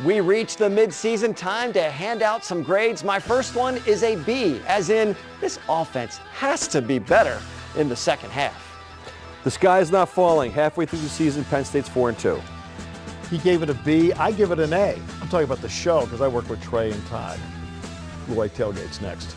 We reached the midseason time to hand out some grades. My first one is a B, as in this offense has to be better in the second half. The sky is not falling. Halfway through the season, Penn State's 4-2. He gave it a B. I give it an A. I'm talking about the show because I work with Trey and Todd. Blue White Tailgate's next.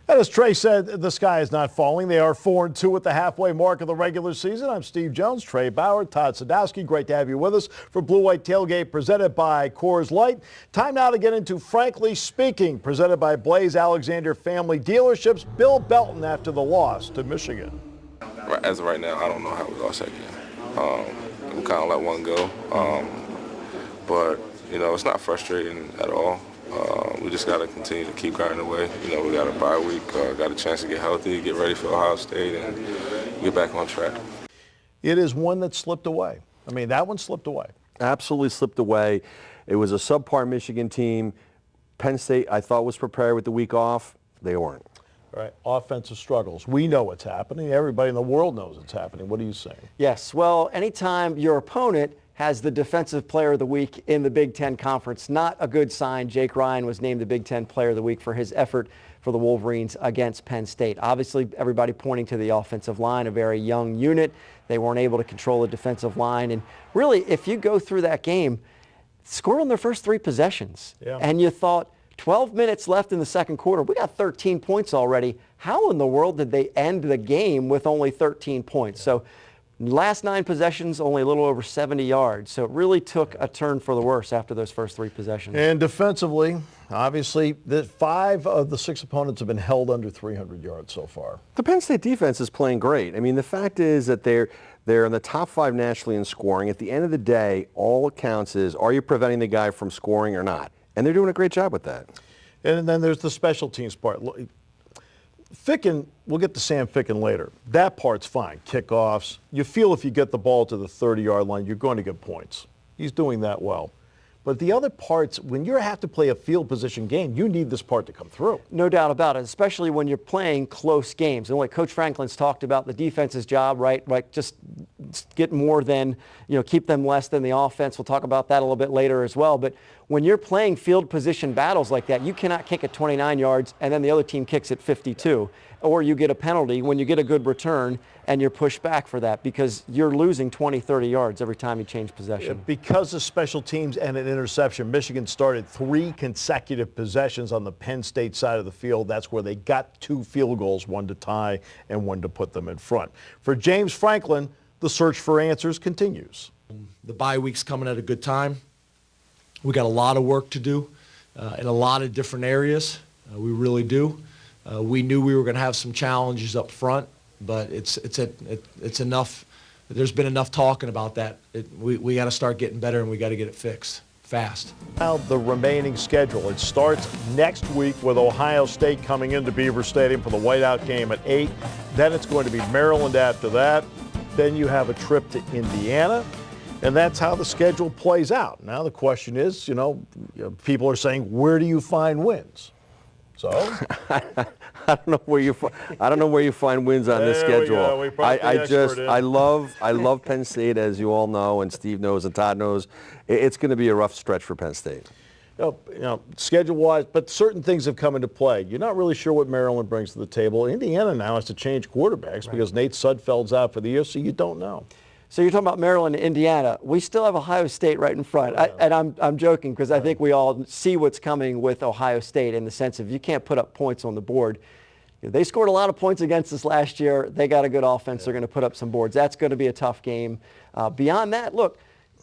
As Trey said, the sky is not falling. They are 4-2 at the halfway mark of the regular season. I'm Steve Jones, Trey Bauer, Todd Sadowski. Great to have you with us for Blue White Tailgate presented by Coors Light. Time now to get into Frankly Speaking, presented by Blaze Alexander Family Dealerships. Bill Belton after the loss to Michigan. As of right now, I don't know how we lost that game. We kind of let one go. But, you know, it's not frustrating at all. We just got to continue to keep grinding away. You know, we got a bye week, got a chance to get healthy, get ready for Ohio State, and get back on track. It is one that slipped away. I mean, that one slipped away. Absolutely slipped away. It was a subpar Michigan team. Penn State, I thought, was prepared with the week off. They weren't. All right, offensive struggles. We know what's happening. Everybody in the world knows what's happening. What are you saying? Yes, well, anytime your opponent has the Defensive Player of the Week in the Big Ten Conference, not a good sign. Jake Ryan was named the Big Ten Player of the Week for his effort for the Wolverines against Penn State. Obviously, everybody pointing to the offensive line, a very young unit. They weren't able to control the defensive line. And really, if you go through that game, scored on their first 3 possessions. Yeah. And you thought, 12 minutes left in the second quarter. We got 13 points already. How in the world did they end the game with only 13 points? So last 9 possessions, only a little over 70 yards. So it really took a turn for the worse after those first 3 possessions. And defensively, obviously, 5 of the 6 opponents have been held under 300 yards so far. The Penn State defense is playing great. I mean, the fact is that they're in the top 5 nationally in scoring. At the end of the day, all it counts is, are you preventing the guy from scoring or not? And they're doing a great job with that. And then there's the special teams part. Ficken, we'll get to Sam Ficken later. That part's fine. Kickoffs. You feel if you get the ball to the 30-yard line, you're going to get points. He's doing that well. But the other parts, when you have to play a field position game, you need this part to come through. No doubt about it, especially when you're playing close games. And like Coach Franklin's talked about, the defense's job, right? Just get more than, keep them less than the offense. We'll talk about that a little bit later as well. But when you're playing field position battles like that, you cannot kick at 29 yards and then the other team kicks at 52. Or you get a penalty when you get a good return and you're pushed back for that because you're losing 20, 30 yards every time you change possession. Because of special teams and an interception, Michigan started 3 consecutive possessions on the Penn State side of the field. That's where they got 2 field goals, 1 to tie and 1 to put them in front. For James Franklin, the search for answers continues. The bye week's coming at a good time. We got a lot of work to do in a lot of different areas. We really do. We knew we were going to have some challenges up front, but it's enough. There's been enough talking about that. We got to start getting better, and we got to get it fixed fast. Now the remaining schedule. It starts next week with Ohio State coming into Beaver Stadium for the whiteout game at 8. Then it's going to be Maryland after that. Then you have a trip to Indiana. And that's how the schedule plays out. Now the question is, people are saying, where do you find wins? So I don't know where you find wins on this schedule. I love Penn State, as you all know, and Steve knows and Todd knows. It's going to be a rough stretch for Penn State. Schedule-wise, but certain things have come into play. You're not really sure what Maryland brings to the table. Indiana now has to change quarterbacks because Nate Sudfeld's out for the year, so you don't know. So you're talking about Maryland and Indiana. We still have Ohio State right in front. And I'm joking because I think we all see what's coming with Ohio State in the sense of you can't put up points on the board. They scored a lot of points against us last year. They got a good offense. They're going to put up some boards. That's going to be a tough game. Beyond that, look,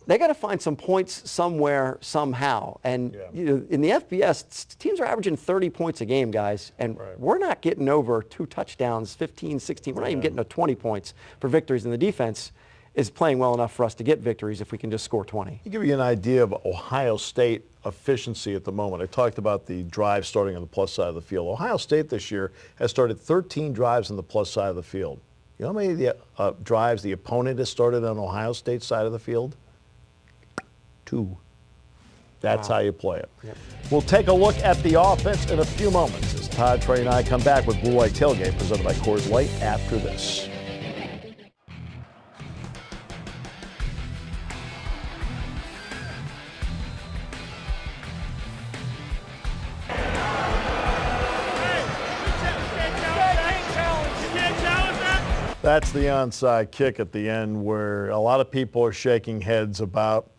they got to find some points somewhere, somehow. And in the FBS, teams are averaging 30 points a game, guys. And we're not getting over 2 touchdowns, 15, 16. We're not even getting to 20 points for victories in the defense. Is playing well enough for us to get victories if we can just score 20. To give you an idea of Ohio State efficiency at the moment. I talked about the drive starting on the plus side of the field. Ohio State this year has started 13 drives on the plus side of the field. You know how many drives the opponent has started on Ohio State's side of the field? 2. That's how you play it. Yep. We'll take a look at the offense in a few moments as Todd, Trey, and I come back with Blue White Tailgate presented by Coors Light after this. That's the onside kick at the end where a lot of people are shaking heads about.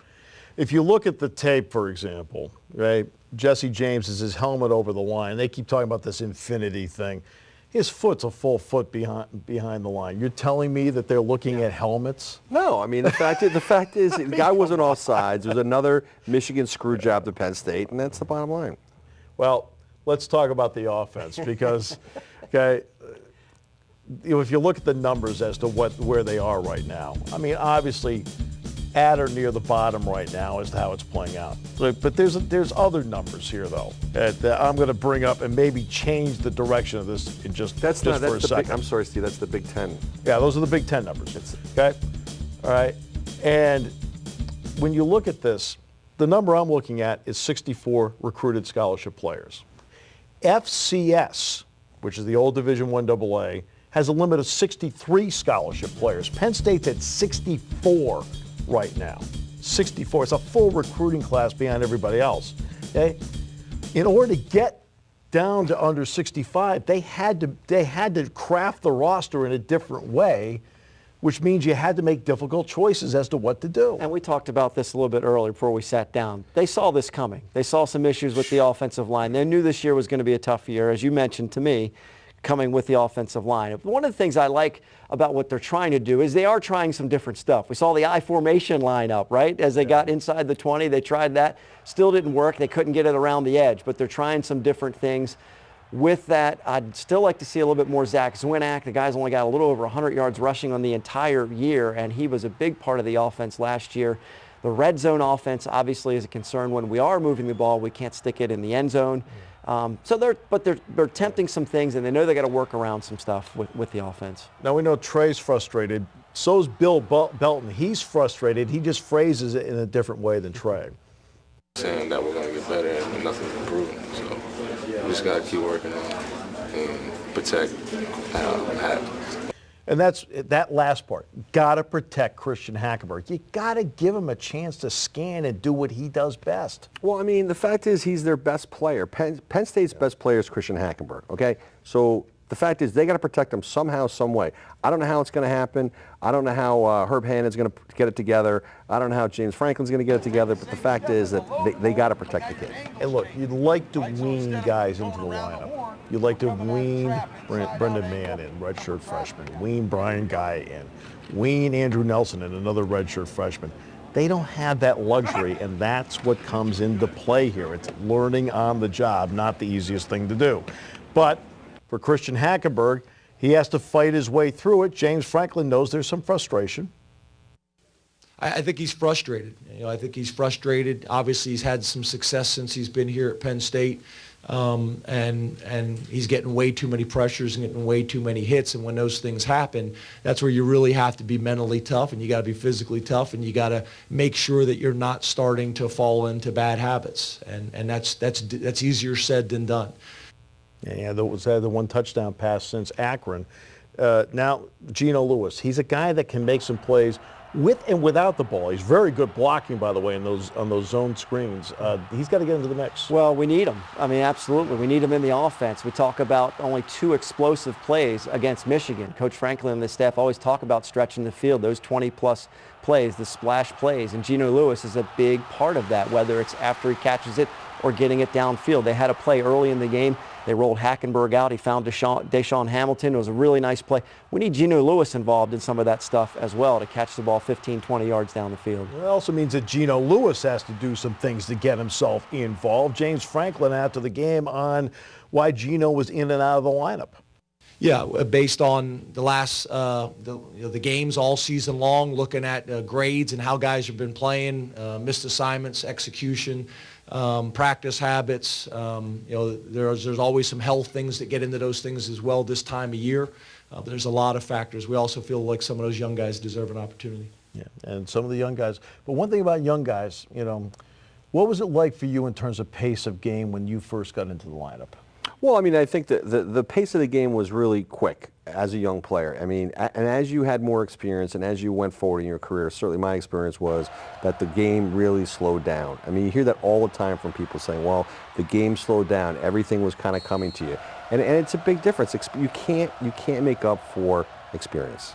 If you look at the tape, for example, right, Jesse James has his helmet over the line. They keep talking about this infinity thing. His foot's a full foot behind the line. You're telling me that they're looking at helmets? No, I mean, the fact is the guy wasn't off sides. There was another Michigan screw job to Penn State, and that's the bottom line. Well, let's talk about the offense because, okay, you know, if you look at the numbers as to where they are right now, I mean, obviously, at or near the bottom right now is how it's playing out. But there's other numbers here, though, that I'm going to bring up and maybe change the direction of this in just for a second. I'm sorry, Steve, that's the Big Ten. Yeah, those are the Big Ten numbers. Okay? All right. And when you look at this, the number I'm looking at is 64 recruited scholarship players. FCS, which is the old Division I AA, has a limit of 63 scholarship players. Penn State's at 64 right now. 64. It's a full recruiting class behind everybody else. Okay? In order to get down to under 65, they had to craft the roster in a different way, which means you had to make difficult choices as to what to do. And we talked about this a little bit earlier before we sat down. They saw this coming. They saw some issues with the offensive line. They knew this year was going to be a tough year, as you mentioned to me, coming with the offensive line. One of the things I like about what they're trying to do is they are trying some different stuff. We saw the I formation lineup, right? As they got inside the 20, they tried that. Still didn't work. They couldn't get it around the edge, but they're trying some different things. With that, I'd still like to see a little bit more Zach Zwinak. The guy's only got a little over 100 yards rushing on the entire year, and he was a big part of the offense last year. The red zone offense obviously is a concern. When we are moving the ball, we can't stick it in the end zone. So they're attempting some things, and they know they got to work around some stuff with the offense. Now we know Trey's frustrated. So's Bill Belton. He's frustrated. He just phrases it in a different way than Trey. Saying that we're going to get better and nothing's improving. So we just got to keep working on it and protect Hack. And that's that last part. Got to protect Christian Hackenberg. You got to give him a chance to scan and do what he does best. Well, I mean, the fact is he's their best player. Penn State's best player is Christian Hackenberg, okay? So the fact is they got to protect him somehow, some way. I don't know how it's going to happen. I don't know how Herb Hannon's going to get it together. I don't know how James Franklin's going to get it together. But the fact is that they got to protect the kid. And look, you'd like to wean guys into the lineup. You'd like to wean Brendan Mann in, redshirt freshman. Wean Brian Guy in. Wean Andrew Nelson in, another redshirt freshman. They don't have that luxury, and that's what comes into play here. It's learning on the job, not the easiest thing to do. But for Christian Hackenberg, he has to fight his way through it. James Franklin knows there's some frustration. I think he's frustrated. I think he's frustrated. Obviously, he's had some success since he's been here at Penn State, and he's getting way too many pressures and getting way too many hits. And when those things happen, that's where you really have to be mentally tough, and you got to be physically tough, and you got to make sure that you're not starting to fall into bad habits. And that's easier said than done. Yeah, that was the one touchdown pass since Akron. Now, Geno Lewis, he's a guy that can make some plays with and without the ball. He's very good blocking, by the way, on those zone screens. He's got to get into the mix. Well, we need him. I mean, absolutely. We need him in the offense. We talk about only 2 explosive plays against Michigan. Coach Franklin and the staff always talk about stretching the field, those 20-plus plays, the splash plays. And Geno Lewis is a big part of that, whether it's after he catches it or getting it downfield. They had a play early in the game. They rolled Hackenberg out. He found Deshaun Hamilton. It was a really nice play. We need Geno Lewis involved in some of that stuff as well to catch the ball 15, 20 yards down the field. It also means that Geno Lewis has to do some things to get himself involved. James Franklin after the game on why Geno was in and out of the lineup. Yeah, based on the last the games all season long, looking at grades and how guys have been playing, missed assignments, execution. practice habits. There's always some health things that get into those things as well this time of year. There's a lot of factors. We also feel like some of those young guys deserve an opportunity. Yeah, and some of the young guys. But one thing about young guys, what was it like for you in terms of pace of game when you first got into the lineup? Well, I mean, I think that the pace of the game was really quick as a young player. I mean, and as you had more experience and as you went forward in your career, certainly my experience was that the game really slowed down. I mean, you hear that all the time from people saying, well, the game slowed down, everything was kind of coming to you. And it's a big difference. You can't make up for experience.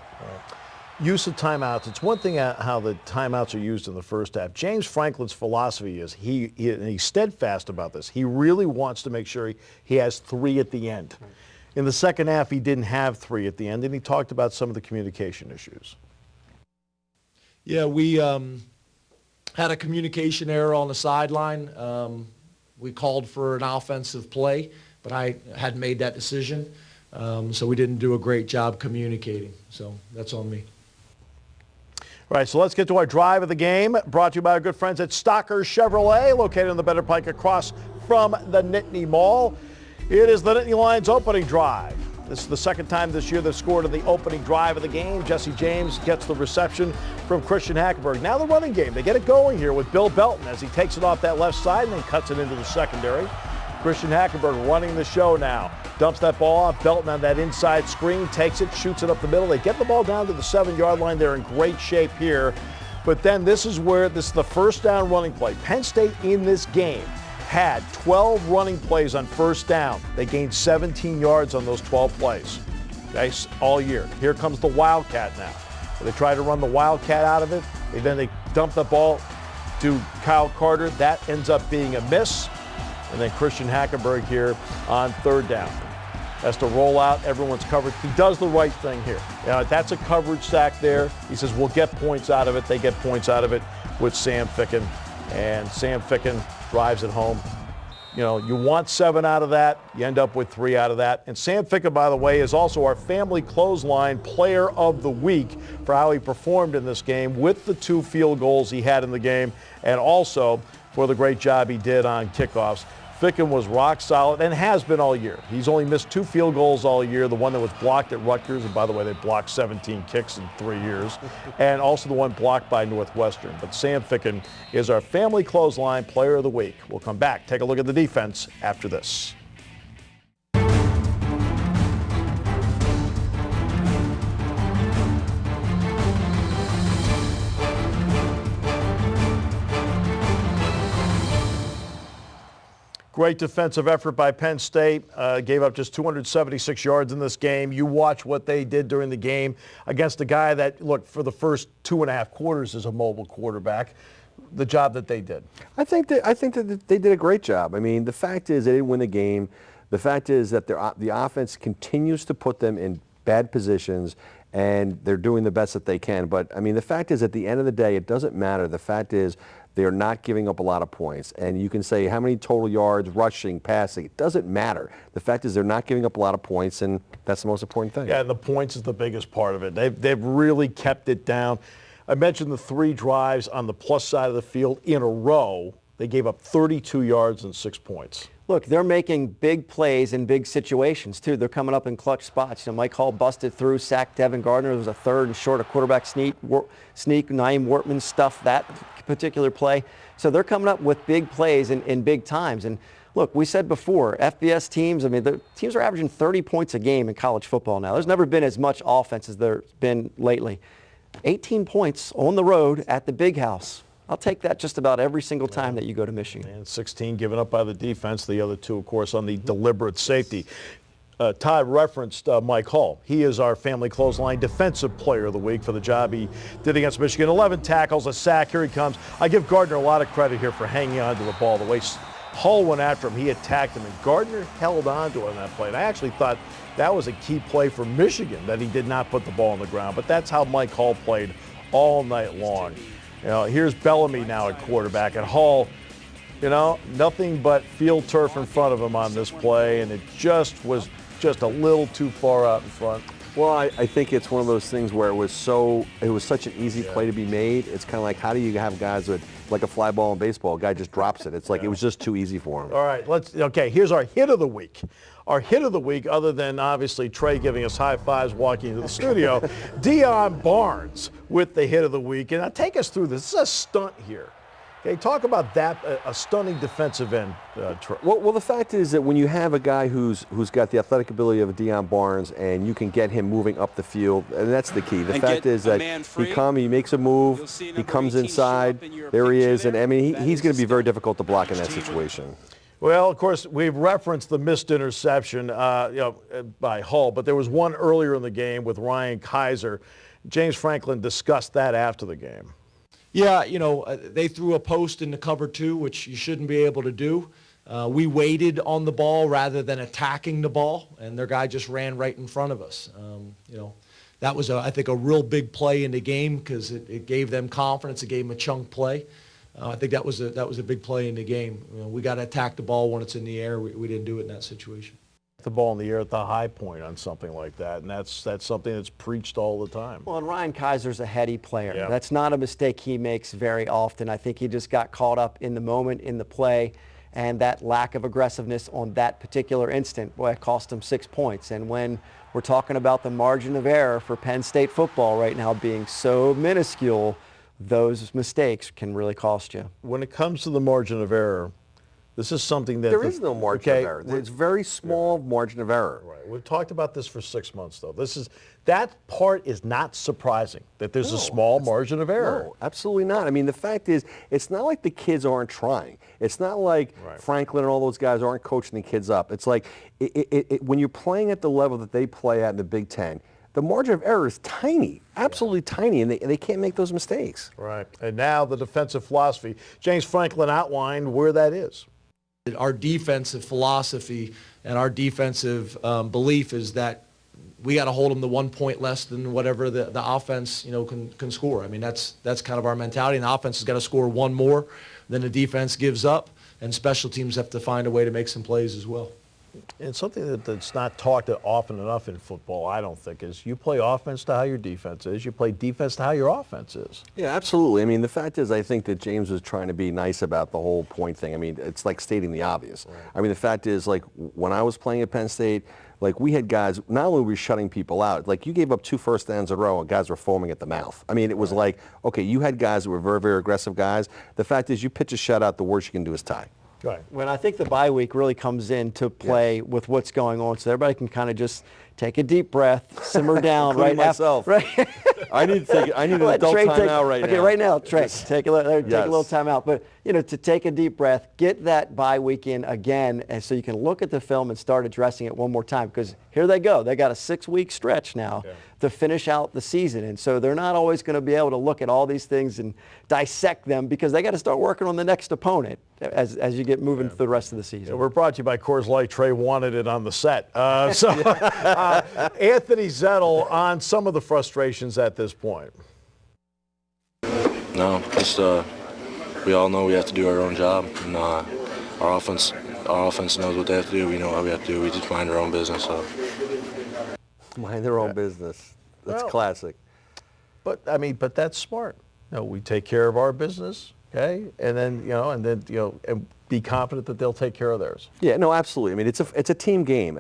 Use of timeouts. It's one thing how the timeouts are used in the first half. James Franklin's philosophy is he's steadfast about this. He really wants to make sure he has 3 at the end. In the second half, he didn't have 3 at the end, and he talked about some of the communication issues. Yeah, we had a communication error on the sideline. We called for an offensive play, but I hadn't made that decision, so we didn't do a great job communicating. So that's on me. All right, so let's get to our drive of the game, brought to you by our good friends at Stocker Chevrolet, located on the Better Pike across from the Nittany Mall. It is the Nittany Lions opening drive. This is the second time this year they've scored in the opening drive of the game. Jesse James gets the reception from Christian Hackenberg. Now the running game. They get it going here with Bill Belton as he takes it off that left side and then cuts it into the secondary. Christian Hackenberg running the show now. Dumps that ball off. Belton on that inside screen, takes it, shoots it up the middle. They get the ball down to the 7-yard line. They're in great shape here. But then this is the first down running play. Penn State in this game had 12 running plays on first down. They gained 17 yards on those 12 plays. Okay, all year. Here comes the Wildcat now. They try to run the Wildcat out of it. Then they dump the ball to Kyle Carter. That ends up being a miss. And then Christian Hackenberg here on third down. Has to roll out. Everyone's covered. He does the right thing here. That's a coverage sack there. He says, we'll get points out of it. They get points out of it with Sam Ficken. And Sam Ficken drives it home. You want 7 out of that. You end up with 3 out of that. And Sam Ficken, by the way, is also our family clothesline player of the week for how he performed in this game with the 2 field goals he had in the game and also for the great job he did on kickoffs. Ficken was rock solid and has been all year. He's only missed 2 field goals all year, the one that was blocked at Rutgers, and by the way, they blocked 17 kicks in 3 years, and also the one blocked by Northwestern. But Sam Ficken is our family clothesline player of the week. We'll come back, take a look at the defense after this. Great defensive effort by Penn State. Gave up just 276 yards in this game. You watch what they did during the game against a guy that, look, for the first 2.5 quarters is a mobile quarterback. The job that they did. I think that they did a great job. I mean, the fact is they didn't win the game. The fact is that the offense continues to put them in bad positions, and they're doing the best that they can. But, I mean, the fact is at the end of the day, it doesn't matter. The fact is they are not giving up a lot of points. And you can say how many total yards, rushing, passing. It doesn't matter. The fact is they're not giving up a lot of points, and that's the most important thing. Yeah, and the points is the biggest part of it. They've really kept it down. I mentioned the 3 drives on the plus side of the field in a row. They gave up 32 yards and 6 points. Look, they're making big plays in big situations, too. They're coming up in clutch spots. Mike Hall busted through, sacked Devin Gardner. There was a 3rd and short, a quarterback sneak. Naeem Wortman stuffed that particular play. So they're coming up with big plays in big times. And look, we said before, FBS teams, I mean, the teams are averaging 30 points a game in college football now. There's never been as much offense as there's been lately. 18 points on the road at the Big House. I'll take that just about every single time that you go to Michigan. And 16 given up by the defense. The other 2, of course, on the deliberate safety. Todd referenced Mike Hall. He is our family clothesline defensive player of the week for the job he did against Michigan. 11 tackles, a sack. Here he comes. I give Gardner a lot of credit here for hanging on to the ball. The way Hall went after him, he attacked him, and Gardner held on to him on that play. And I actually thought that was a key play for Michigan, that he did not put the ball on the ground. But that's how Mike Hall played all night long. Here's Bellamy now at quarterback, and Hall, nothing but field turf in front of him on this play, and it just was a little too far out in front. Well, I think it's one of those things where it was such an easy play to be made. It's kind of like, how do you have guys with like a fly ball in baseball. A guy just drops it. It's like it was just too easy for him. All right, okay, here's our hit of the week. Our hit of the week, other than obviously Trey giving us high fives walking into the studio, Deion Barnes with the hit of the week. And now take us through this. This is a stunt here. Okay, talk about that, a stunning defensive end. Well, the fact is that when you have a guy who's got the athletic ability of Deion Barnes and you can get him moving up the field, and that's the key. The fact is that he makes a move, he comes inside, there he is, and I mean, he's going to be very difficult to block in that situation. Well, of course, we've referenced the missed interception by Hull, but there was one earlier in the game with Ryan Kaiser. James Franklin discussed that after the game. Yeah, you know, they threw a post into cover 2, which you shouldn't be able to do. We waited on the ball rather than attacking the ball, and their guy just ran right in front of us. You know, that was, I think, a real big play in the game because it gave them confidence. It gave them a chunk play. I think that was a big play in the game. You know, we got to attack the ball when it's in the air. We didn't do it in that situation. The ball in the air at the high point on something like that, and that's something that's preached all the time. Well, and Ryan Kaiser's a heady player. Yeah. That's not a mistake he makes very often. I think he just got caught up in the moment, in the play, and that lack of aggressiveness on that particular instant, boy, it cost him 6 points. And when we're talking about the margin of error for Penn State football right now being so minuscule, those mistakes can really cost you. When it comes to the margin of error, this is something that there is no margin of error. It's very small margin of error. Right. We've talked about this for 6 months, though. That part is not surprising, that there's a small margin of error. No, absolutely not. I mean, the fact is, it's not like the kids aren't trying. It's not like Franklin and all those guys aren't coaching the kids up. It's like when you're playing at the level that they play at in the Big Ten, the margin of error is tiny, absolutely tiny, and they can't make those mistakes. Right. And now the defensive philosophy. James Franklin outlined where that is. Our defensive philosophy and our defensive belief is that we got to hold them to 1 point less than whatever the offense, you know, can score. I mean, that's kind of our mentality. And the offense has got to score one more than the defense gives up, and special teams have to find a way to make some plays as well. And something that's not talked often enough in football, I don't think, is you play offense to how your defense is. You play defense to how your offense is. Yeah, absolutely. I mean, the fact is, I think that James was trying to be nice about the whole point thing. I mean, it's like stating the obvious. Right. I mean, the fact is, like, when I was playing at Penn State, like, we had guys, not only were we shutting people out, like, you gave up 2 first downs in a row and guys were foaming at the mouth. I mean, it was like, okay, you had guys that were very, very aggressive guys. The fact is, you pitch a shutout, the worst you can do is tie. Right. When I think the bye week really comes into play with what's going on, so everybody can kind of just take a deep breath, simmer down right myself. Right. I need an adult timeout right now. Okay, right now, Trey, take a little time out. But, you know, to take a deep breath, get that bye week in again, and so you can look at the film and start addressing it one more time, because here they go. They got a 6-week stretch now to finish out the season, and so they're not always going to be able to look at all these things and dissect them, because they got to start working on the next opponent as you get moving through the rest of the season. Yeah, we're brought to you by Coors Light. Trey wanted it on the set. Anthony Zettel on some of the frustrations at this point. No, just we all know we have to do our own job, and our offense knows what they have to do. We know what we have to do. We just mind our own business. So. Mind their own business. That's classic. But I mean, but that's smart. You know, we take care of our business, okay, and then and be confident that they'll take care of theirs. Yeah, no, absolutely. I mean, it's a team game.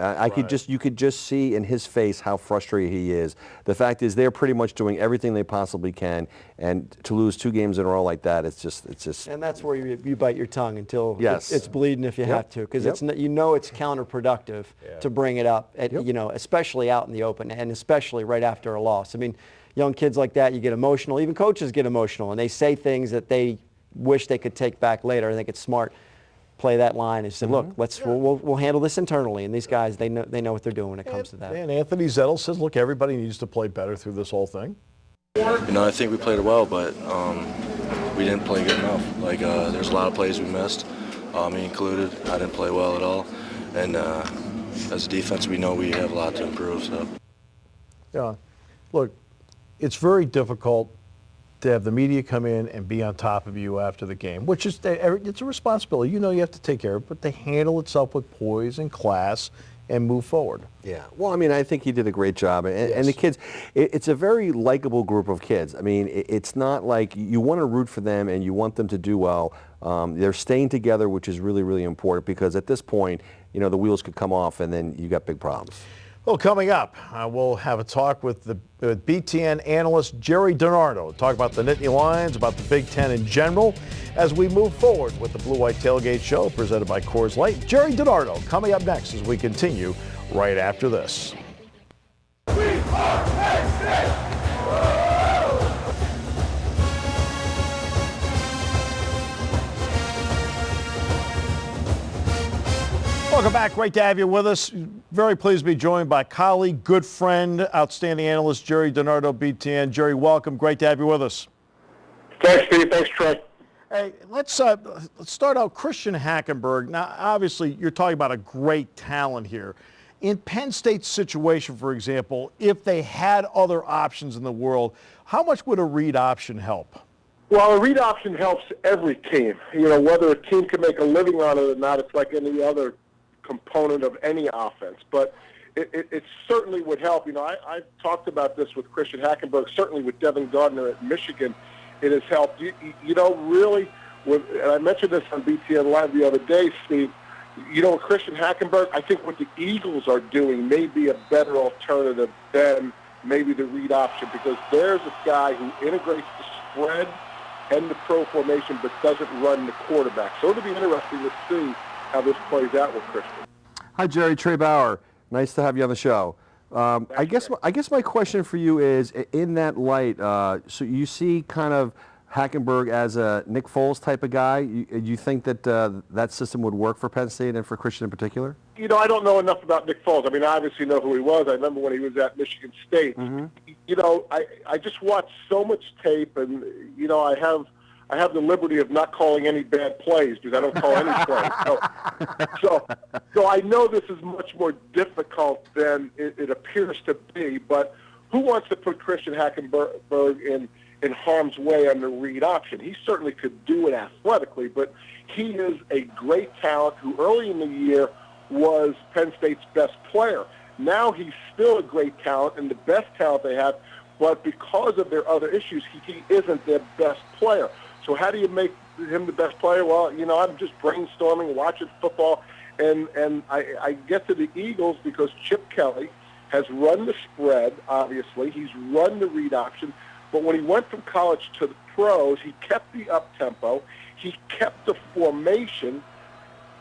You could just see in his face how frustrated he is. The fact is, they're pretty much doing everything they possibly can, and to lose 2 games in a row like that, it's just. And that's where you bite your tongue until yes. it's bleeding if you have to, because it's counterproductive to bring it up, especially out in the open, and especially right after a loss. I mean, young kids like that, you get emotional. Even coaches get emotional, and they say things that they wish they could take back later. I think it's smart. Play that line and say, look, we'll handle this internally. And these guys, they know what they're doing when it comes to that. And Anthony Zettel says, look, everybody needs to play better through this whole thing. You know, I think we played well, but we didn't play good enough. Like, there's a lot of plays we missed, me included. I didn't play well at all. And as a defense, we know we have a lot to improve. So. Yeah. Look, it's very difficult to have the media come in and be on top of you after the game, which is, it's a responsibility. You know you have to take care of it, but they handle itself with poise and class and move forward. Yeah, well, I mean, I think he did a great job, and, Yes. and the kids, it's a very likable group of kids. I mean, it's not like you want to root for them and you want them to do well. They're staying together, which is really, really important, because at this point, you know, the wheels could come off and then you got big problems. Well, coming up, we'll have a talk with the BTN analyst Gerry Dinardo, talk about the Nittany Lions, about the Big Ten in general, as we move forward with the Blue White Tailgate Show presented by Coors Light. Gerry Dinardo coming up next as we continue right after this. We are Penn State! Welcome back. Great to have you with us. Very pleased to be joined by colleague, good friend, outstanding analyst Gerry Dinardo, BTN. Gerry, welcome. Great to have you with us. Thanks, Steve. Thanks, Trey. Hey, let's start out. Christian Hackenberg. Now, obviously, you're talking about a great talent here. In Penn State's situation, for example, if they had other options in the world, how much would a read option help? Well, a read option helps every team. You know, whether a team can make a living on it or not, it's like any other component of any offense. But it certainly would help. You know, I've talked about this with Christian Hackenberg, certainly with Devin Gardner at Michigan. It has helped. You know, really, and I mentioned this on BTN Live the other day, Steve, you know, Christian Hackenberg, I think what the Eagles are doing may be a better alternative than maybe the read option, because there's a guy who integrates the spread and the pro formation but doesn't run the quarterback. So it'll be interesting to see how this plays out with Christian. Hi, Gerry. Trey Bauer. Nice to have you on the show. I guess my question for you is, in that light, so you see kind of Hackenberg as a Nick Foles type of guy. You think that that system would work for Penn State and for Christian in particular? You know, I don't know enough about Nick Foles. I mean, I obviously know who he was. I remember when he was at Michigan State. Mm-hmm. You know, I just watched so much tape, and, you know, I have the liberty of not calling any bad plays because I don't call any plays. So I know this is much more difficult than it appears to be, but who wants to put Christian Hackenberg in harm's way on the read option? He certainly could do it athletically, but he is a great talent who early in the year was Penn State's best player. Now he's still a great talent and the best talent they have, but because of their other issues, he isn't their best player. So how do you make him the best player? Well, you know, I'm just brainstorming, watching football, and I get to the Eagles because Chip Kelly has run the spread, obviously. He's run the read option. But when he went from college to the pros, he kept the up-tempo. He kept the formation.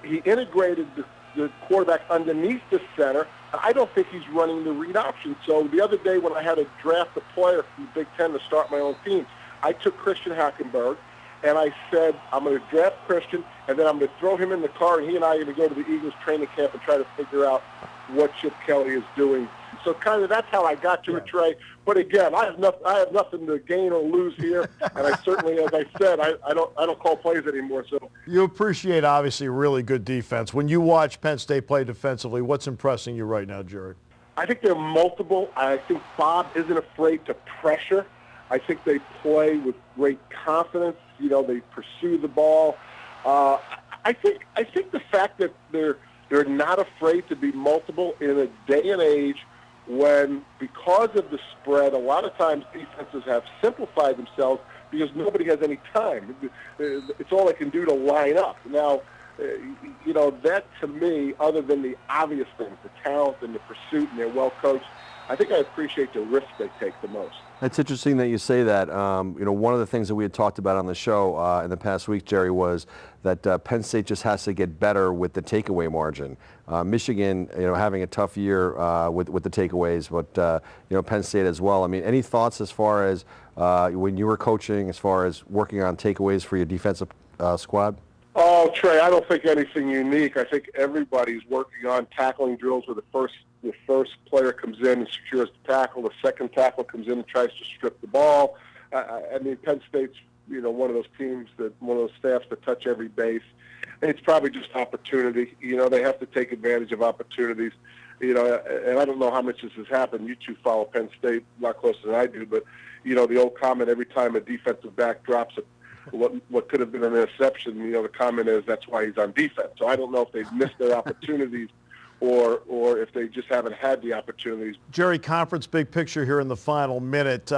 He integrated the quarterback underneath the center. I don't think he's running the read option. So the other day when I had to draft a player from the Big Ten to start my own team, I took Christian Hackenberg, and I said, I'm going to draft Christian, and then I'm going to throw him in the car, and he and I are going to go to the Eagles training camp and try to figure out what Chip Kelly is doing. So kind of that's how I got to it, Trey. But again, I have nothing to gain or lose here, and I certainly, as I said, I don't call plays anymore. So you appreciate obviously really good defense. When you watch Penn State play defensively, what's impressing you right now, Gerry? I think they're multiple. I think Bob isn't afraid to pressure. I think they play with great confidence. You know, they pursue the ball. I think the fact that they're not afraid to be multiple in a day and age when, because of the spread, a lot of times defenses have simplified themselves because nobody has any time. It's all they can do to line up. Now, you know, that to me, other than the obvious things, the talent and the pursuit, and they're well coached, I think I appreciate the risk they take the most. It's interesting that you say that. You know, one of the things that we had talked about on the show in the past week, Gerry, was that Penn State just has to get better with the takeaway margin. Michigan, you know, having a tough year with the takeaways, but you know, Penn State as well. I mean, any thoughts as far as when you were coaching, as far as working on takeaways for your defensive squad? Oh, Trey, I don't think anything unique. I think everybody's working on tackling drills where the first player comes in and secures the tackle. The second tackle comes in and tries to strip the ball. I mean, Penn State's, you know, one of those teams one of those staffs that touch every base. It's probably just opportunity. You know, they have to take advantage of opportunities. You know, and I don't know how much this has happened. You two follow Penn State a lot closer than I do, but, you know, the old comment, every time a defensive back drops what could have been an interception, you know, the comment is that's why he's on defense. So I don't know if they've missed their opportunities or if they just haven't had the opportunities. Gerry, conference big picture here in the final minute.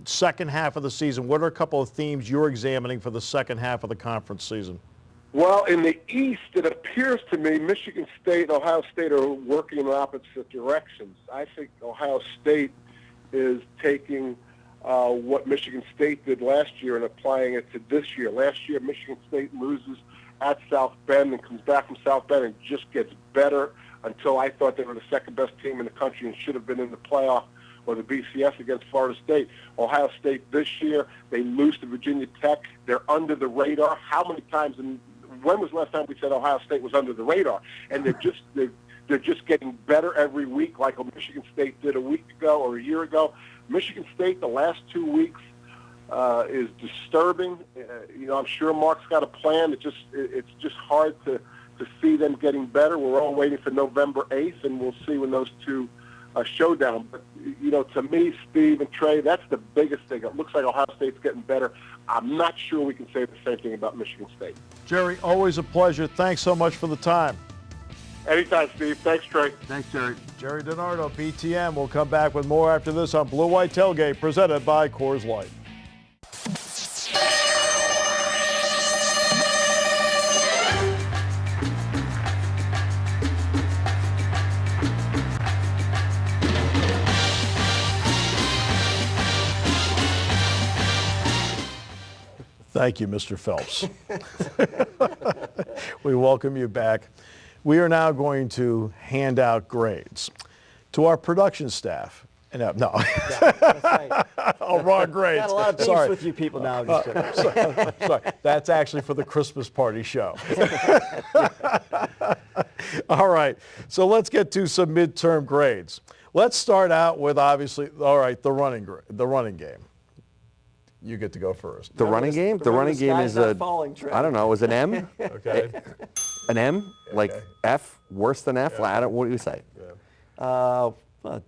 Second half of the season, what are a couple of themes you're examining for the second half of the conference season? Well, in the East, it appears to me Michigan State and Ohio State are working in opposite directions. I think Ohio State is taking what Michigan State did last year and applying it to this year. Last year, Michigan State loses at South Bend and comes back from South Bend and just gets better until I thought they were the second-best team in the country and should have been in the playoff or the BCS against Florida State. Ohio State this year, they lose to Virginia Tech. They're under the radar. How many times when was the last time we said Ohio State was under the radar? And they're just getting better every week, like Michigan State did a week ago or a year ago. Michigan State, the last 2 weeks, is disturbing. I'm sure Mark's got a plan. It's just hard to see them getting better. We're all waiting for November 8th, and we'll see when those two showdown. But, to me, Steve and Trey, that's the biggest thing. It looks like Ohio State's getting better. I'm not sure we can say the same thing about Michigan State. Gerry, always a pleasure. Thanks so much for the time. Anytime, Steve. Thanks, Trey. Thanks, Gerry. Gerry Dinardo, BTM. We'll come back with more after this on Blue White Tailgate, presented by Coors Light. Thank you, Mr. Phelps. We welcome you back. We are now going to hand out grades to our production staff. No. Yeah, that's right. Oh, wrong grades. Got a lot of beefs with you people now. Sorry. That's actually for the Christmas party show. All right. So let's get to some midterm grades. Let's start out with, obviously, all right, the running game. You get to go first. The running game? The running game is I don't know, is an M? Okay. An M? Like F? Worse than F? Yeah. What do you say? Yeah.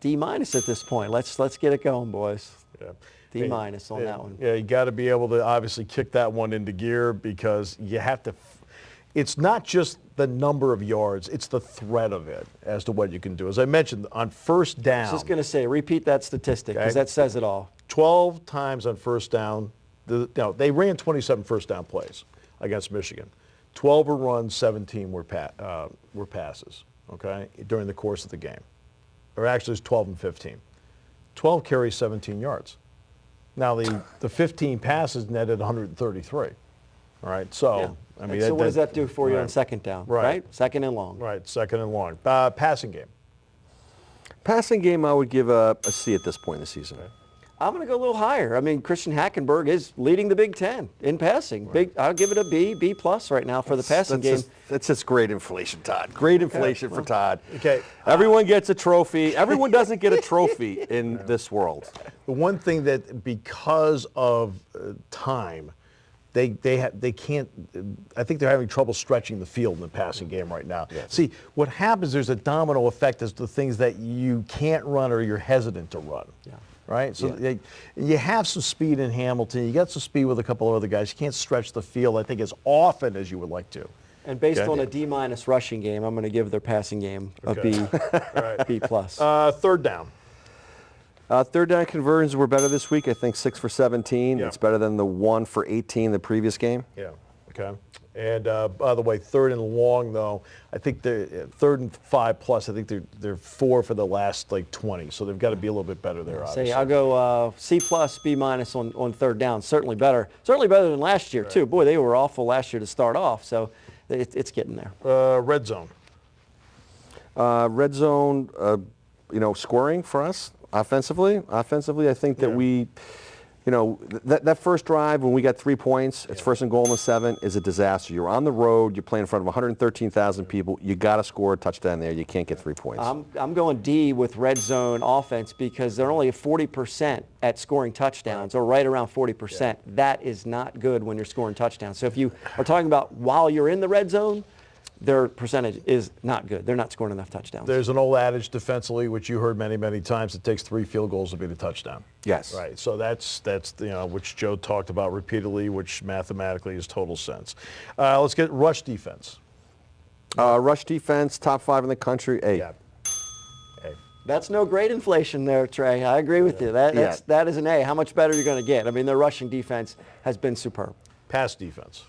D- at this point. Let's get it going, boys. Yeah. D- on that one. Yeah, you got to be able to obviously kick that one into gear because you have to. It's not just the number of yards, it's the threat of it as to what you can do. As I mentioned, on first down. I was just going to say, repeat that statistic because that says it all. 12 times on first down. They ran 27 first down plays against Michigan. 12 were runs, 17 were passes, okay, during the course of the game. Or actually, it's 12 and 15. 12 carries, 17 yards. Now, the 15 passes netted 133. All right, so, yeah. I mean. So what does that do for you on second down, right? Second and long. Right, second and long. Passing game. Passing game, I would give a C at this point in the season. Okay. I'm going to go a little higher. I mean, Christian Hackenberg is leading the Big Ten in passing. Right. I'll give it a B plus right now for the passing game. That's just great inflation, Todd. Great inflation for Todd. Okay. Everyone gets a trophy. Everyone doesn't get a trophy in this world. The one thing that because of time, they can't. I think they're having trouble stretching the field in the passing game right now. Yeah. See, what happens? There's a domino effect as to things that you can't run or you're hesitant to run. Yeah. Right? So you have some speed in Hamilton. You got some speed with a couple of other guys. You can't stretch the field, I think, as often as you would like to. And based on a D- rushing game, I'm going to give their passing game a B, B plus. Third down. Third down conversions were better this week. I think 6 for 17. Yeah. It's better than the 1 for 18 the previous game. Yeah. Okay. And by the way, third and long though, I think they're third and 5 plus. I think they're 4 for the last 20. So they've got to be a little bit better there. Obviously. I'll go C plus, B minus on third down. Certainly better than last year too. Boy, they were awful last year to start off. So it's getting there. Red zone. Red zone, scoring for us offensively. I think that we. That first drive when we got 3 points, it's first and goal in the 7, is a disaster. You're on the road, you're playing in front of 113,000 people. You got to score a touchdown there. You can't get 3 points. I'm going D with red zone offense because they're only at 40% at scoring touchdowns, or right around 40%. Yeah. That is not good when you're scoring touchdowns. So if you are talking about while you're in the red zone, their percentage is not good. They're not scoring enough touchdowns. There's an old adage defensively, which you heard many, many times. It takes 3 field goals to beat a touchdown. Yes. Right. So that's which Joe talked about repeatedly, which mathematically is total sense. Let's get rush defense. Rush defense, top 5 in the country, A. Yeah. A. That's no great inflation there, Trey. I agree with you. That is an A. How much better are you going to get? I mean, their rushing defense has been superb. Pass defense.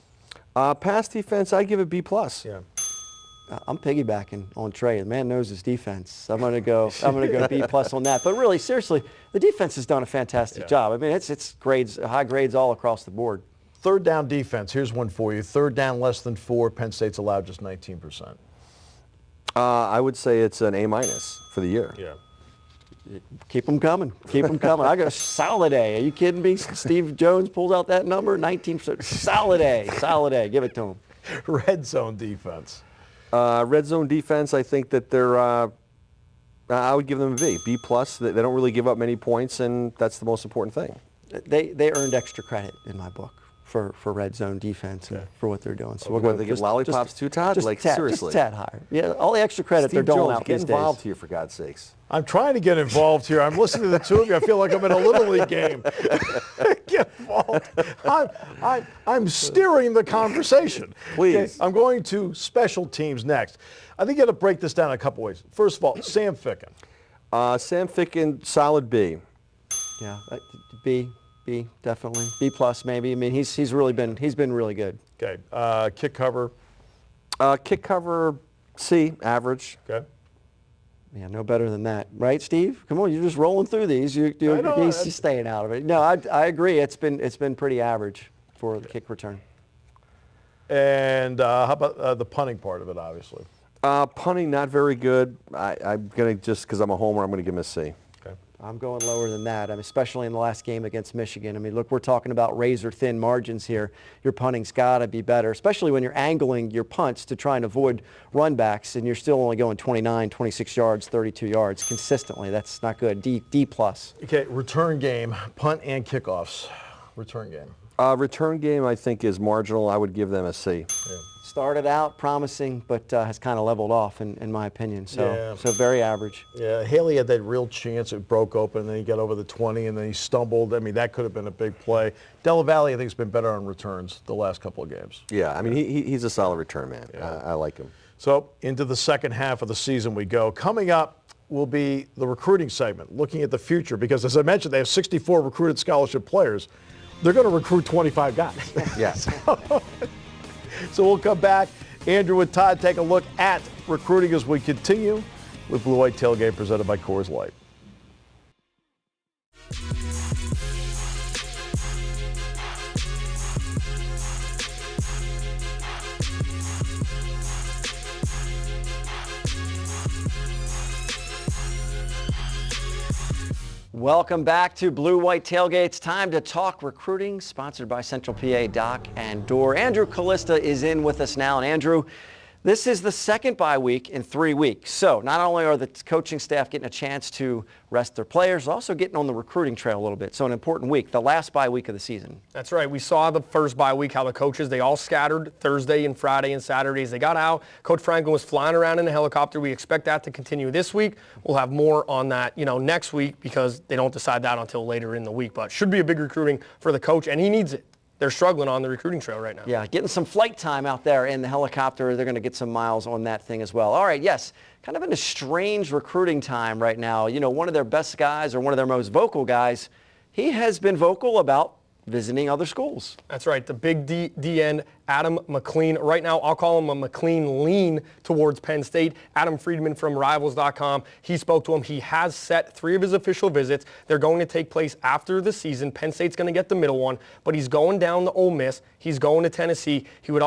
Pass defense, I give it B+. Yeah. I'm piggybacking on Trey. The man knows his defense. I'm going to go B+ on that. But really, seriously, the defense has done a fantastic job. I mean, it's grades, high grades all across the board. Third down defense. Here's one for you. Third down less than 4. Penn State's allowed just 19%. I would say it's an A- for the year. Yeah. Keep them coming. Keep them coming. I got a solid A. Are you kidding me? Steve Jones pulls out that number, 19%. Solid A. Solid A. Give it to him. Red zone defense. Red zone defense, I think that they're, I would give them a B. B+. They don't really give up many points, and that's the most important thing. They earned extra credit in my book for red zone defense and for what they're doing. So we'll go. They get lollipops too, Todd? Like, seriously. Just a tad higher. Yeah, all the extra credit they're doling out these days. Get involved here, for God's sakes. I'm trying to get involved here. I'm listening to the two of you. I feel like I'm in a Little League game. Get involved. I'm steering the conversation. Please. Okay, I'm going to special teams next. I think you got to break this down in a couple ways. First of all, Sam Ficken. Sam Ficken, solid B. Yeah, B, definitely. B+ maybe. I mean, he's been really good. Okay. Kick cover. Kick cover, C, average. Okay. Yeah, no better than that, right, Steve? Come on, you're just rolling through these. He's staying out of it. No, I agree. It's been pretty average for the kick return. And how about the punting part of it, obviously? Punting, not very good. I'm going to, just because I'm a homer, I'm going to give him a C. Okay. I'm going lower than that, especially in the last game against Michigan. I mean, look, we're talking about razor-thin margins here. Your punting's got to be better, especially when you're angling your punts to try and avoid run backs, and you're still only going 29, 26 yards, 32 yards consistently. That's not good. D+. Okay, return game, punt and kickoffs. Return game. Return game, I think, is marginal. I would give them a C. Yeah. Started out promising, but has kind of leveled off, in my opinion. So very average. Yeah, Haley had that real chance. It broke open, and then he got over the 20, and then he stumbled. I mean, that could have been a big play. Della Valle, I think, has been better on returns the last couple of games. Yeah, I mean, he's a solid return man. Yeah. I like him. So into the second half of the season we go. Coming up will be the recruiting segment, looking at the future, because as I mentioned, they have 64 recruited scholarship players. They're going to recruit 25 guys. Yes. So we'll come back. Andrew and Todd take a look at recruiting as we continue with Blue White Tailgate presented by Coors Light. Welcome back to Blue White Tailgate. It's time to talk recruiting, sponsored by Central PA Dock and Door. Andrew Callista is in with us now. And Andrew, this is the second bye week in 3 weeks. So not only are the coaching staff getting a chance to rest their players, also getting on the recruiting trail a little bit. So an important week, the last bye week of the season. That's right. We saw the first bye week, how the coaches, they all scattered Thursday and Friday and Saturdays. They got out. Coach Franklin was flying around in a helicopter. We expect that to continue this week. We'll have more on that, next week, because they don't decide that until later in the week. But should be a big recruiting for the coach, and he needs it. They're struggling on the recruiting trail right now. Yeah, getting some flight time out there in the helicopter. They're going to get some miles on that thing as well. All right, yes, kind of in a strange recruiting time right now. One of their best guys, or one of their most vocal guys, he has been vocal about visiting other schools. That's right. The big D end, Adam McLean. Right now, I'll call him a McLean lean towards Penn State. Adam Friedman from Rivals.com. He spoke to him. He has set 3 of his official visits. They're going to take place after the season. Penn State's going to get the middle one, but he's going down to Ole Miss. He's going to Tennessee.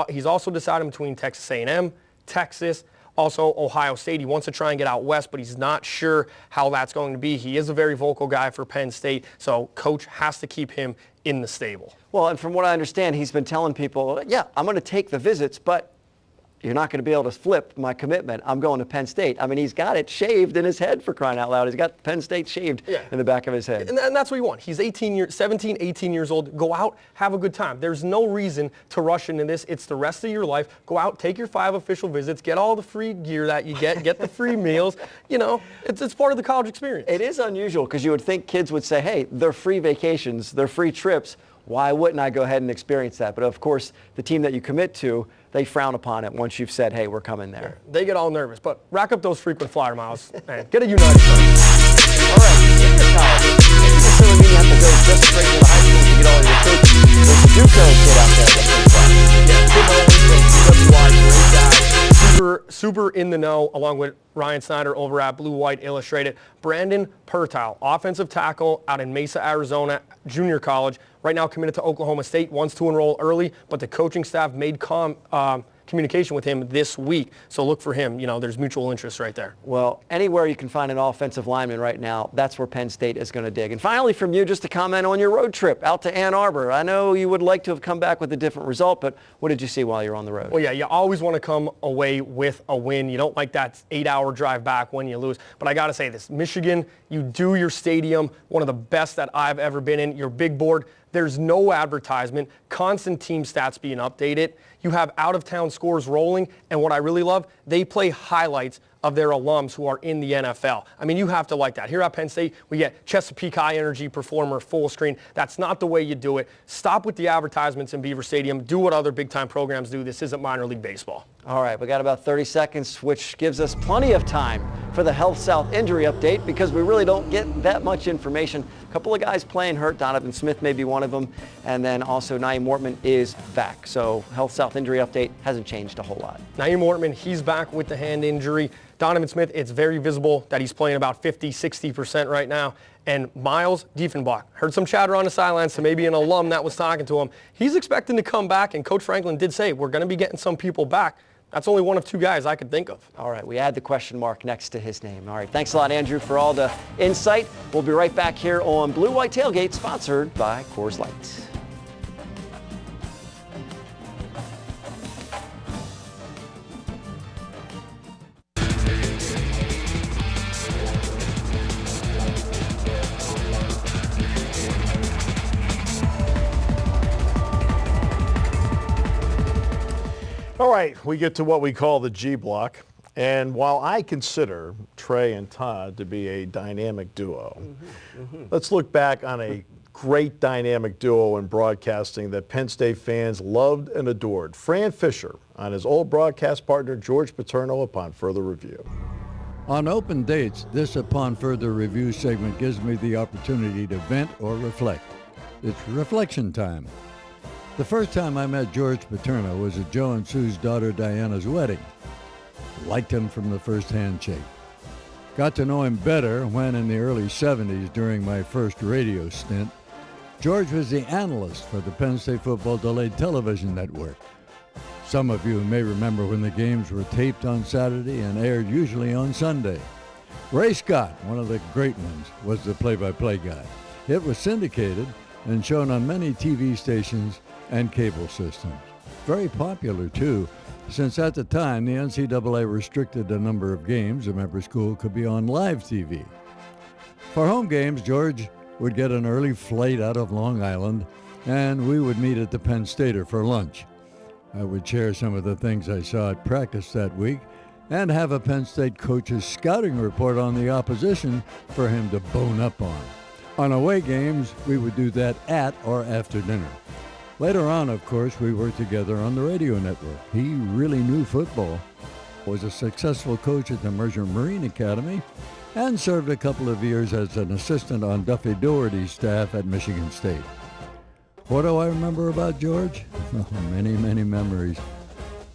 He's also deciding between Texas A&M, Texas, also Ohio State. He wants to try and get out west, but he's not sure how that's going to be. He is a very vocal guy for Penn State, so coach has to keep him in the stable. Well, and from what I understand, he's been telling people, yeah, I'm going to take the visits, but you're not going to be able to flip my commitment. I'm going to Penn State. I mean, he's got it shaved in his head, for crying out loud. He's got Penn State shaved in the back of his head. And that's what you want. He's 17, 18 years old. Go out, have a good time. There's no reason to rush into this. It's the rest of your life. Go out, take your 5 official visits, get all the free gear that you get the free meals. It's part of the college experience. It is unusual, because you would think kids would say, hey, they're free vacations, they're free trips. why wouldn't I go ahead and experience that? But of course, the team that you commit to, they frown upon it once you've said, hey, we're coming there. They get all nervous, but rack up those frequent flyer miles and get a United card. All right, junior college. It doesn't really mean you have to go just straight to the high school to get all your coaches. There's a JUCO kid out there that plays well. Yeah, Tim Owens from BWT, great guy. Super in the know, along with Ryan Snyder over at Blue White Illustrated. Brandon Pertile, offensive tackle out in Mesa, Arizona, junior college. Right now committed to Oklahoma State, wants to enroll early, but the coaching staff made communication with him this week. So look for him. You know, there's mutual interest right there. Well, anywhere you can find an offensive lineman right now, that's where Penn State is going to dig. And finally from you, just to comment on your road trip out to Ann Arbor. I know you would like to have come back with a different result, but what did you see while you're on the road? Well, yeah, you always want to come away with a win. You don't like that 8-hour drive back when you lose. But I got to say this, Michigan, you do your stadium, one of the best that I've ever been in, your big board. There's no advertisement, constant team stats being updated. You have out-of-town scores rolling, and what I really love, they play highlights of their alums who are in the NFL. I mean, you have to like that. Here at Penn State, we get Chesapeake High Energy Performer full screen. That's not the way you do it. Stop with the advertisements in Beaver Stadium. Do what other big-time programs do. This isn't minor league baseball. All right, we got about 30 seconds, which gives us plenty of time for the Health South injury update because we really don't get that much information. A couple of guys playing hurt. Donovan Smith may be one of them. And then also Naeem Mortman is back. So Health South injury update hasn't changed a whole lot. Naeem Mortman, he's back with the hand injury. Donovan Smith, it's very visible that he's playing about 50-60% right now. And Miles Diefenbach, heard some chatter on the sidelines, so maybe an alum that was talking to him. He's expecting to come back, and Coach Franklin did say, we're going to be getting some people back. That's only one of two guys I could think of. All right, we add the question mark next to his name. All right, thanks a lot, Andrew, for all the insight. We'll be right back here on Blue White Tailgate, sponsored by Coors Light. All right, we get to what we call the G block. And while I consider Trey and Todd to be a dynamic duo, let's look back on a great dynamic duo in broadcasting that Penn State fans loved and adored. Fran Fisher on his old broadcast partner George Paterno upon further review. On open dates, this Upon Further Review segment gives me the opportunity to vent or reflect. It's reflection time. The first time I met George Paterno was at Joe and Sue's daughter Diana's wedding. Liked him from the first handshake. Got to know him better when, in the early 70s, during my first radio stint, George was the analyst for the Penn State Football Delayed Television Network. Some of you may remember when the games were taped on Saturday and aired usually on Sunday. Ray Scott, one of the great ones, was the play-by-play guy. It was syndicated and shown on many TV stations and cable systems. Very popular, too, since at the time the NCAA restricted the number of games a member school could be on live TV. For home games, George would get an early flight out of Long Island, and we would meet at the Penn Stater for lunch. I would share some of the things I saw at practice that week and have a Penn State coach's scouting report on the opposition for him to bone up on. On away games, we would do that at or after dinner. Later on, of course, we worked together on the radio network. He really knew football, was a successful coach at the Mercer Marine Academy, and served a couple of years as an assistant on Duffy Doherty's staff at Michigan State. What do I remember about George? Oh, many, many memories.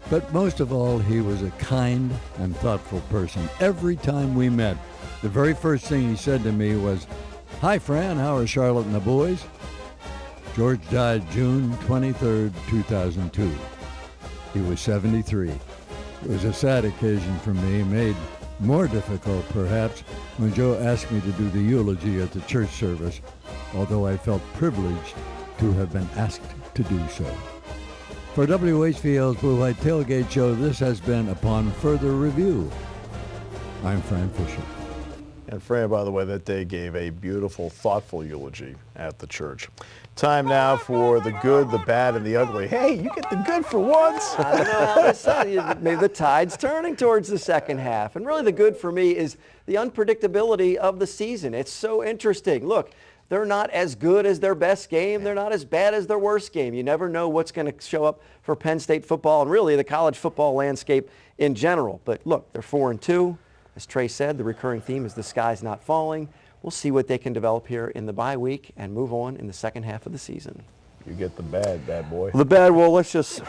But most of all, he was a kind and thoughtful person. Every time we met, the very first thing he said to me was, "Hi, Fran, how are Charlotte and the boys?" George died June 23rd, 2002. He was 73. It was a sad occasion for me, made more difficult perhaps when Joe asked me to do the eulogy at the church service, although I felt privileged to have been asked to do so. For WHVL's Blue White Tailgate Show, this has been Upon Further Review. I'm Fran Fisher. And Fran, by the way, that day gave a beautiful, thoughtful eulogy at the church. Time now for the good, the bad, and the ugly. Hey, you get the good for once. I don't know how to say it. Maybe the tide's turning towards the second half. And really the good for me is the unpredictability of the season. It's so interesting. Look, They're not as good as their best game. They're not as bad as their worst game. You never know what's going to show up for Penn State football and really the college football landscape in general. But look, they're 4-2. As Trey said, the recurring theme is the sky's not falling. We'll see what they can develop here in the bye week and move on in the second half of the season. You get the bad boy. The bad, well, let's just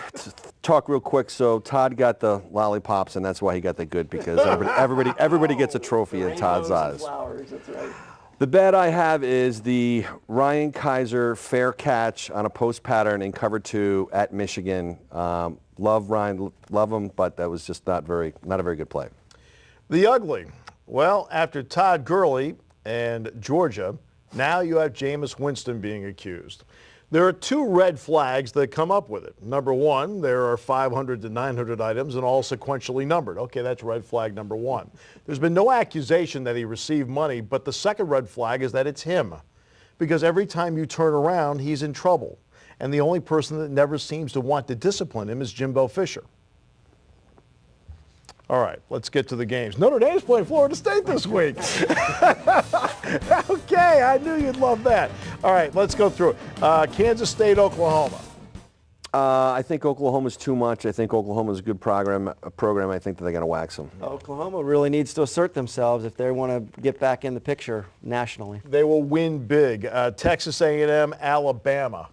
talk real quick. So Todd got the lollipops, and that's why he got the good, because everybody gets a trophy in Todd's eyes. Flowers, that's right. The bad I have is the Ryan Kaiser fair catch on a post pattern in cover 2 at Michigan. Love Ryan, love him, but that was just not a very good play. The ugly. Well, after Todd Gurley and Georgia, now you have Jameis Winston being accused. There are 2 red flags that come up with it. Number 1, there are 500 to 900 items and all sequentially numbered. Okay, that's red flag number 1. There's been no accusation that he received money, but the second red flag is that it's him. Because every time you turn around, he's in trouble. And the only person that never seems to want to discipline him is Jimbo Fisher. All right, let's get to the games. Notre Dame's playing Florida State this week. Okay, I knew you'd love that. All right, let's go through it. Kansas State, Oklahoma. I think Oklahoma's too much. I think Oklahoma's a good program. I think that they're going to wax them. Oklahoma really needs to assert themselves if they want to get back in the picture nationally. They will win big. Texas A&M, Alabama.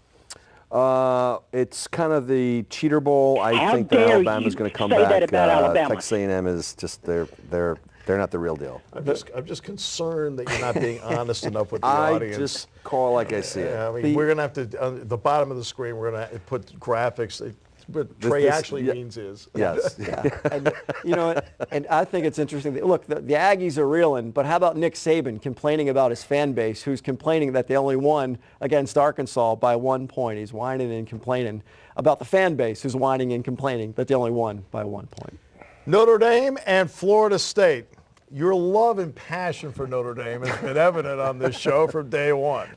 It's kind of the cheater bowl. I think that Alabama's going to come back. Texas A&M is just they're not the real deal. I'm just concerned that you're not being honest enough with the audience. I just call like I see it. I mean, we're going to have to on the bottom of the screen. We're going to put graphics. What Trey actually means is. Yes. Yeah. And, you know, and I think it's interesting. Look, the Aggies are reeling, but how about Nick Saban complaining about his fan base, who's complaining that they only won against Arkansas by 1 point? He's whining and complaining about the fan base, who's whining and complaining that they only won by 1 point. Notre Dame and Florida State. Your love and passion for Notre Dame has been evident on this show from day one.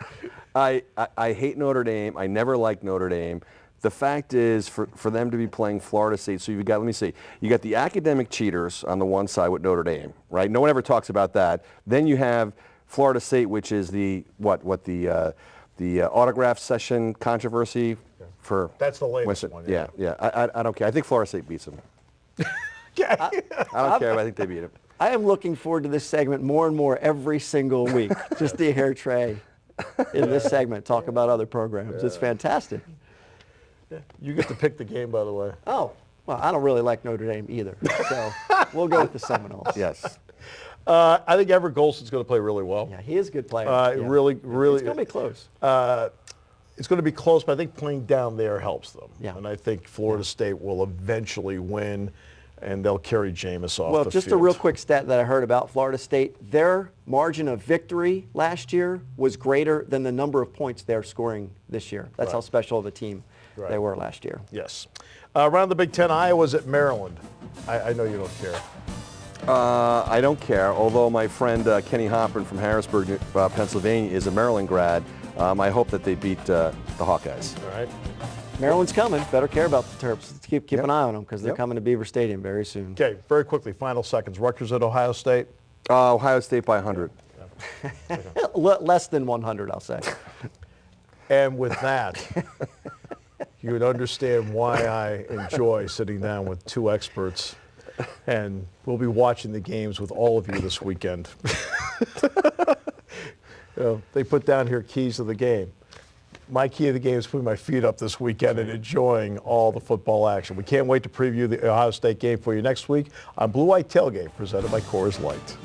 I hate Notre Dame. I never liked Notre Dame. The fact is, for them to be playing Florida State, so you've got, let me see, you got the academic cheaters on the one side with Notre Dame, right? No one ever talks about that. Then you have Florida State, which is the autograph session controversy for. That's the latest one. Yeah. I don't care. I think Florida State beats them. I don't care. But I think they beat them. I am looking forward to this segment more and more every single week. Just to hear Trey in this segment talk about other programs. It's fantastic. You get to pick the game, by the way. Oh, well, I don't really like Notre Dame either. So we'll go with the Seminoles. Yes. I think Everett Golson's going to play really well. Yeah, he is a good player. Really. It's going to be close. It's going to be close, but I think playing down there helps them. Yeah. And I think Florida State will eventually win, and they'll carry Jameis off the field. Just a real quick stat that I heard about Florida State. Their margin of victory last year was greater than the number of points they're scoring this year. That's how special of a team they were last year. Yes. Around the Big Ten, Iowa's at Maryland. I know you don't care. I don't care, although my friend Kenny Hoppin from Harrisburg, Pennsylvania, is a Maryland grad. I hope that they beat the Hawkeyes. All right. Maryland's coming. Better care about the Terps. Let's keep an eye on them because they're coming to Beaver Stadium very soon. Okay, very quickly, final seconds. Rutgers at Ohio State? Ohio State by 100. Less than 100, I'll say. And with that, you would understand why I enjoy sitting down with two experts. And we'll be watching the games with all of you this weekend. They put down here keys to the game. My key to the game is putting my feet up this weekend and enjoying all the football action. We can't wait to preview the Ohio State game for you next week on Blue White Tailgate, presented by Coors Light.